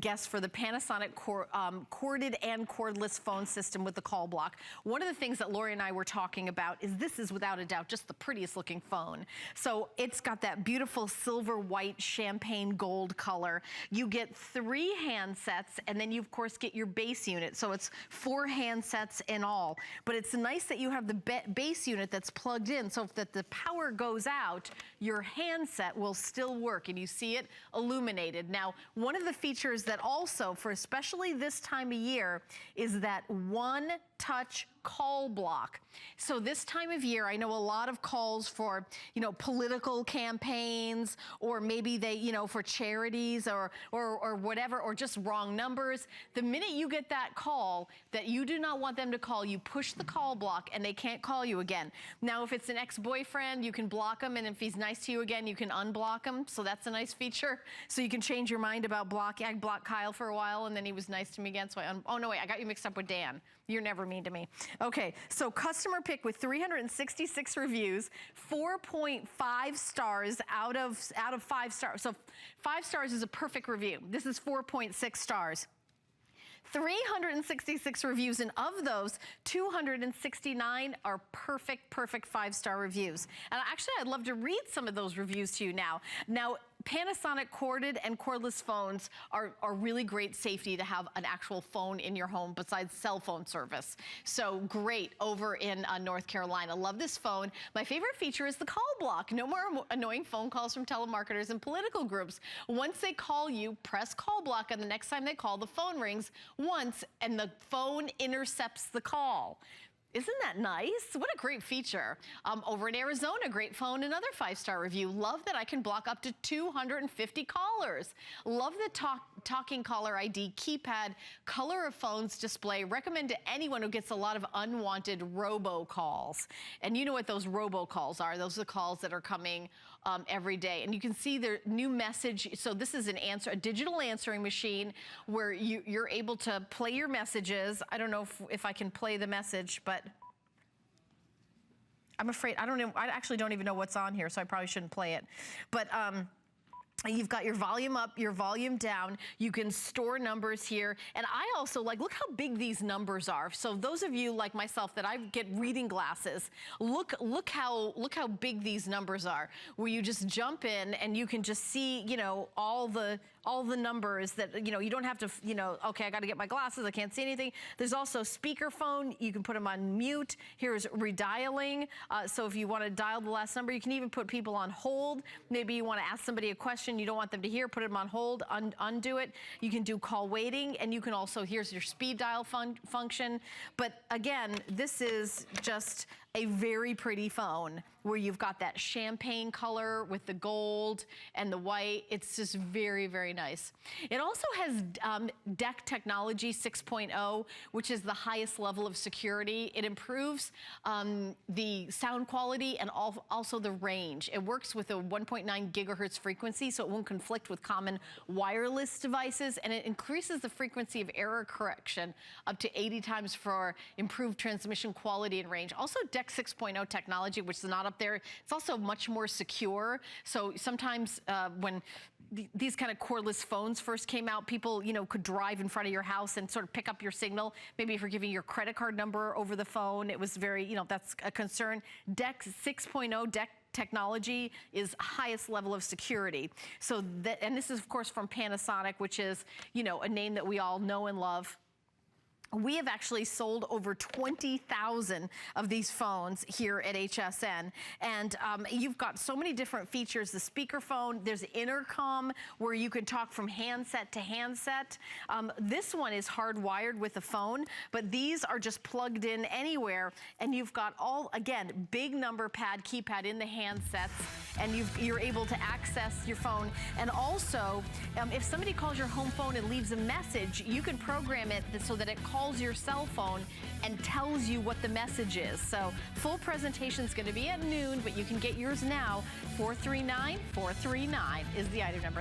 guest for the Panasonic corded and cordless phone system with the call block. One of the things that Lori and I were talking about is this is without a doubt just the prettiest looking phone. So it's got that beautiful silver white champagne gold color. You get 3 handsets, and then you of course get your base unit. So it's 4 handsets in all. But it's nice that you have the base unit that's plugged in, so if the power goes out, your handset will still work, and you see it illuminated. Now, one of the features that also, for especially this time of year, is that one touch call block. So this time of year, I know a lot of calls for, you know, political campaigns, or maybe they, you know, for charities or whatever, or just wrong numbers. The minute you get that call that you do not want them to call, you push the call block and they can't call you again. Now, if it's an ex-boyfriend, you can block him, and if he's nice to you again, you can unblock him. So that's a nice feature. So you can change your mind about blocking. I blocked Kyle for a while, and then he was nice to me again, so oh no, wait, I got you mixed up with Dan. You're never mean to me. Okay, so customer pick with 366 reviews, 4.5 stars out of 5 stars. So 5 stars is a perfect review. This is 4.6 stars. 366 reviews, and of those, 269 are perfect 5-star reviews. And actually, I'd love to read some of those reviews to you now. Now, Panasonic corded and cordless phones are really great safety to have an actual phone in your home besides cell phone service. So great over in North Carolina. Love this phone. My favorite feature is the call block. No more annoying phone calls from telemarketers and political groups. Once they call you, press call block, and the next time they call, the phone rings once and the phone intercepts the call. Isn't that nice? What a great feature. Over in Arizona, great phone, another 5-star review. Love that I can block up to 250 callers. Love the talking caller ID keypad, color of phones display. Recommend to anyone who gets a lot of unwanted robocalls. And you know what those robocalls are. Those are the calls that are coming every day. And you can see their new message. So this is a digital answering machine where you're able to play your messages. I don't know if I can play the message, but I'm afraid, I actually don't even know what's on here, so I probably shouldn't play it. But you've got your volume up, your volume down. You can store numbers here. And I also look how big these numbers are. So those of you like myself that I get reading glasses, look how big these numbers are, where you just jump in and you can just see, you know, all the numbers that, you know, you don't have to, you know, okay, I got to get my glasses, I can't see anything. There's also speakerphone. You can put them on mute. Here's redialing. So if you want to dial the last number, you can even put people on hold. Maybe you want to ask somebody a question you don't want them to hear, put them on hold, undo it. You can do call waiting, and you can also, here's your speed dial function. But again, this is just a very pretty phone where you've got that champagne color with the gold and the white. It's just very, very nice. It also has DECT technology 6.0, which is the highest level of security. It improves the sound quality and also the range. It works with a 1.9 gigahertz frequency, so it won't conflict with common wireless devices, and it increases the frequency of error correction up to 80 times for improved transmission quality and range. Also, DECT 6.0 technology, which is not up there, it's also much more secure. So sometimes when these kind of cordless phones first came out, people, you know, could drive in front of your house and sort of pick up your signal. Maybe if you're giving your credit card number over the phone, it was very, you know, that's a concern. DECT 6.0, DECT technology is highest level of security. So that, and this is of course from Panasonic, which is, you know, a name that we all know and love. We have actually sold over 20,000 of these phones here at HSN. And you've got so many different features. The speakerphone, there's intercom where you can talk from handset to handset. This one is hardwired with a phone, but these are just plugged in anywhere. And you've got all, again, big number pad, keypad in the handsets, and you're able to access your phone. And also, if somebody calls your home phone and leaves a message, you can program it so that it calls your cell phone and tells you what the message is. So full presentation is going to be at noon, but you can get yours now. 439-439 is the item number.